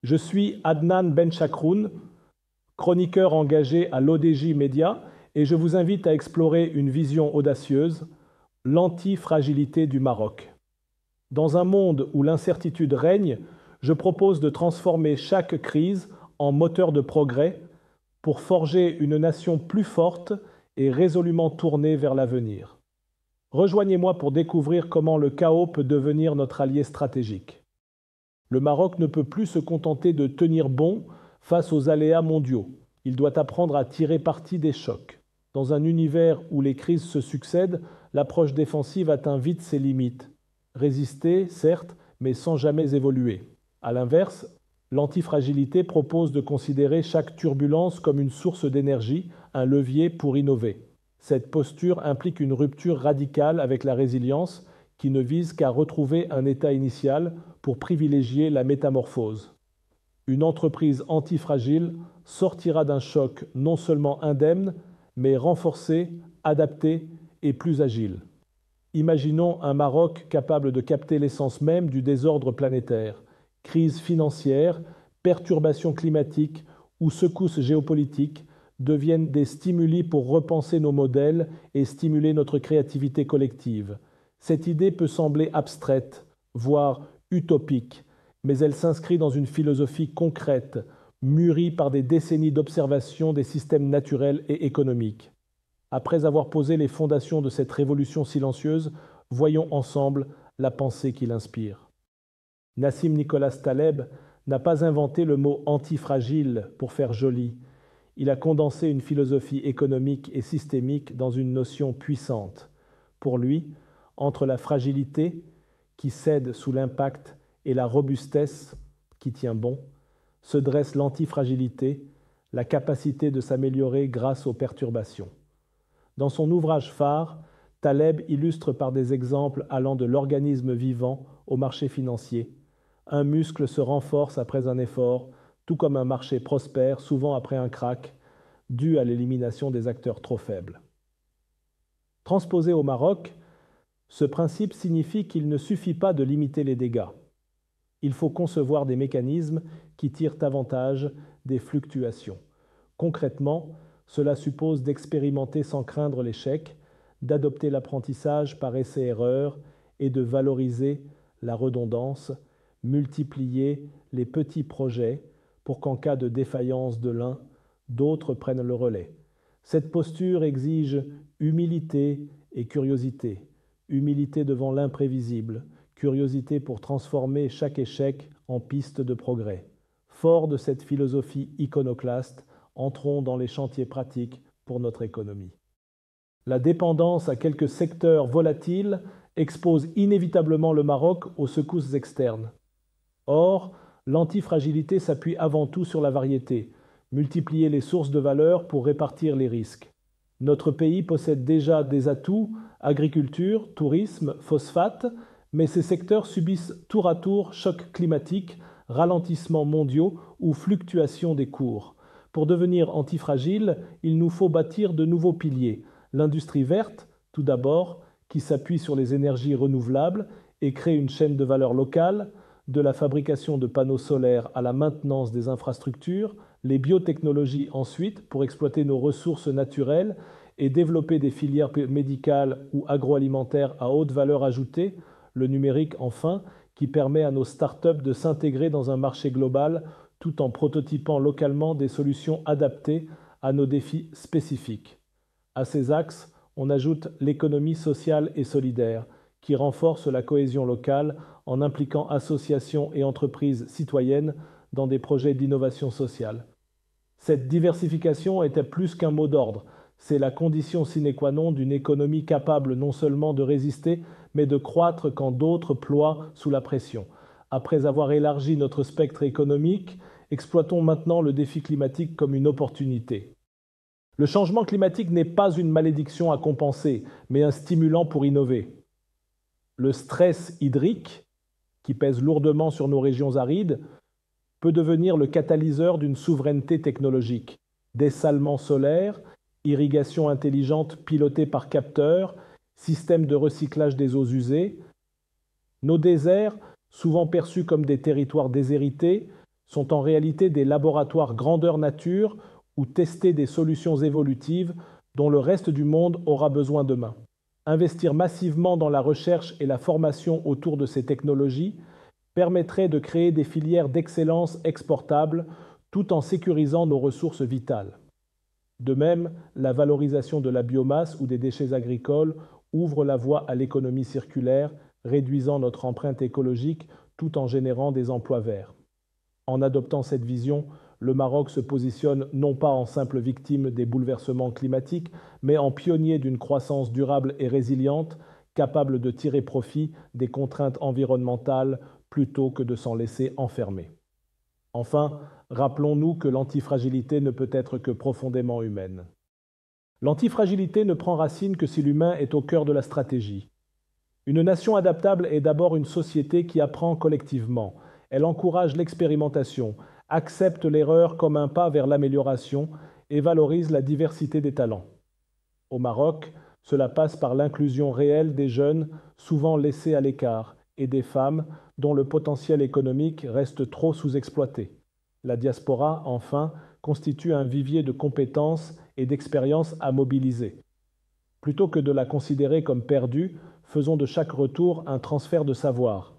Je suis Adnan Benchakroun, chroniqueur engagé à l'ODJ Média, et je vous invite à explorer une vision audacieuse, l'antifragilité du Maroc. Dans un monde où l'incertitude règne, je propose de transformer chaque crise en moteur de progrès pour forger une nation plus forte et résolument tournée vers l'avenir. Rejoignez-moi pour découvrir comment le chaos peut devenir notre allié stratégique. Le Maroc ne peut plus se contenter de tenir bon face aux aléas mondiaux. Il doit apprendre à tirer parti des chocs. Dans un univers où les crises se succèdent, l'approche défensive atteint vite ses limites. Résister, certes, mais sans jamais évoluer. À l'inverse, l'antifragilité propose de considérer chaque turbulence comme une source d'énergie, un levier pour innover. Cette posture implique une rupture radicale avec la résilience qui ne vise qu'à retrouver un état initial pour privilégier la métamorphose. Une entreprise antifragile sortira d'un choc non seulement indemne, mais renforcée, adaptée et plus agile. Imaginons un Maroc capable de capter l'essence même du désordre planétaire. Crise financière, perturbations climatiques ou secousses géopolitiques deviennent des stimuli pour repenser nos modèles et stimuler notre créativité collective. Cette idée peut sembler abstraite, voire utopique, mais elle s'inscrit dans une philosophie concrète, mûrie par des décennies d'observation des systèmes naturels et économiques. Après avoir posé les fondations de cette révolution silencieuse, voyons ensemble la pensée qui l'inspire. Nassim Nicolas Taleb n'a pas inventé le mot antifragile pour faire joli. Il a condensé une philosophie économique et systémique dans une notion puissante. Pour lui, entre la fragilité, qui cède sous l'impact, et la robustesse, qui tient bon, se dresse l'antifragilité, la capacité de s'améliorer grâce aux perturbations. Dans son ouvrage phare, Taleb illustre par des exemples allant de l'organisme vivant au marché financier. Un muscle se renforce après un effort, tout comme un marché prospère souvent après un krach, dû à l'élimination des acteurs trop faibles. Transposé au Maroc, ce principe signifie qu'il ne suffit pas de limiter les dégâts. Il faut concevoir des mécanismes qui tirent avantage des fluctuations. Concrètement, cela suppose d'expérimenter sans craindre l'échec, d'adopter l'apprentissage par essai-erreur et de valoriser la redondance, multiplier les petits projets pour qu'en cas de défaillance de l'un, d'autres prennent le relais. Cette posture exige humilité et curiosité. Humilité devant l'imprévisible, curiosité pour transformer chaque échec en piste de progrès. Fort de cette philosophie iconoclaste, entrons dans les chantiers pratiques pour notre économie. La dépendance à quelques secteurs volatiles expose inévitablement le Maroc aux secousses externes. Or, l'antifragilité s'appuie avant tout sur la variété, multiplier les sources de valeur pour répartir les risques. Notre pays possède déjà des atouts, agriculture, tourisme, phosphate, mais ces secteurs subissent tour à tour chocs climatiques, ralentissements mondiaux ou fluctuations des cours. Pour devenir antifragile, il nous faut bâtir de nouveaux piliers. L'industrie verte, tout d'abord, qui s'appuie sur les énergies renouvelables et crée une chaîne de valeur locale, de la fabrication de panneaux solaires à la maintenance des infrastructures, les biotechnologies ensuite pour exploiter nos ressources naturelles et développer des filières médicales ou agroalimentaires à haute valeur ajoutée, le numérique enfin, qui permet à nos startups de s'intégrer dans un marché global tout en prototypant localement des solutions adaptées à nos défis spécifiques. À ces axes, on ajoute l'économie sociale et solidaire, qui renforce la cohésion locale en impliquant associations et entreprises citoyennes dans des projets d'innovation sociale. Cette diversification était plus qu'un mot d'ordre, c'est la condition sine qua non d'une économie capable non seulement de résister, mais de croître quand d'autres ploient sous la pression. Après avoir élargi notre spectre économique, exploitons maintenant le défi climatique comme une opportunité. Le changement climatique n'est pas une malédiction à compenser, mais un stimulant pour innover. Le stress hydrique, qui pèse lourdement sur nos régions arides, peut devenir le catalyseur d'une souveraineté technologique. Dessalement solaire, irrigation intelligente pilotée par capteurs, système de recyclage des eaux usées. Nos déserts, souvent perçus comme des territoires déshérités, sont en réalité des laboratoires grandeur nature où tester des solutions évolutives dont le reste du monde aura besoin demain. Investir massivement dans la recherche et la formation autour de ces technologies permettrait de créer des filières d'excellence exportables tout en sécurisant nos ressources vitales. De même, la valorisation de la biomasse ou des déchets agricoles ouvre la voie à l'économie circulaire, réduisant notre empreinte écologique tout en générant des emplois verts. En adoptant cette vision, le Maroc se positionne non pas en simple victime des bouleversements climatiques, mais en pionnier d'une croissance durable et résiliente, capable de tirer profit des contraintes environnementales plutôt que de s'en laisser enfermer. Enfin, rappelons-nous que l'antifragilité ne peut être que profondément humaine. L'antifragilité ne prend racine que si l'humain est au cœur de la stratégie. Une nation adaptable est d'abord une société qui apprend collectivement. Elle encourage l'expérimentation, accepte l'erreur comme un pas vers l'amélioration et valorise la diversité des talents. Au Maroc, cela passe par l'inclusion réelle des jeunes, souvent laissés à l'écart, et des femmes dont le potentiel économique reste trop sous-exploité. La diaspora, enfin, constitue un vivier de compétences et d'expériences à mobiliser. Plutôt que de la considérer comme perdue, faisons de chaque retour un transfert de savoir.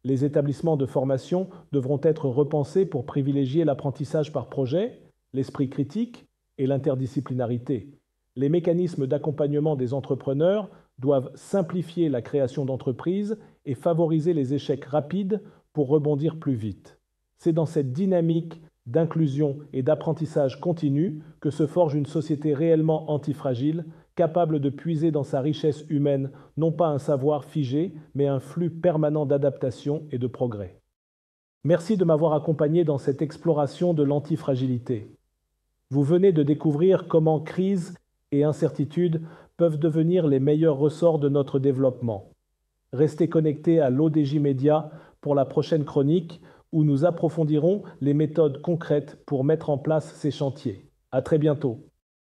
Les établissements de formation devront être repensés pour privilégier l'apprentissage par projet, l'esprit critique et l'interdisciplinarité. Les mécanismes d'accompagnement des entrepreneurs doivent simplifier la création d'entreprises et favoriser les échecs rapides pour rebondir plus vite. C'est dans cette dynamique d'inclusion et d'apprentissage continu que se forge une société réellement antifragile, capable de puiser dans sa richesse humaine non pas un savoir figé, mais un flux permanent d'adaptation et de progrès. Merci de m'avoir accompagné dans cette exploration de l'antifragilité. Vous venez de découvrir comment crise et incertitude peuvent devenir les meilleurs ressorts de notre développement. Restez connectés à l'ODJ Média pour la prochaine chronique où nous approfondirons les méthodes concrètes pour mettre en place ces chantiers. À très bientôt.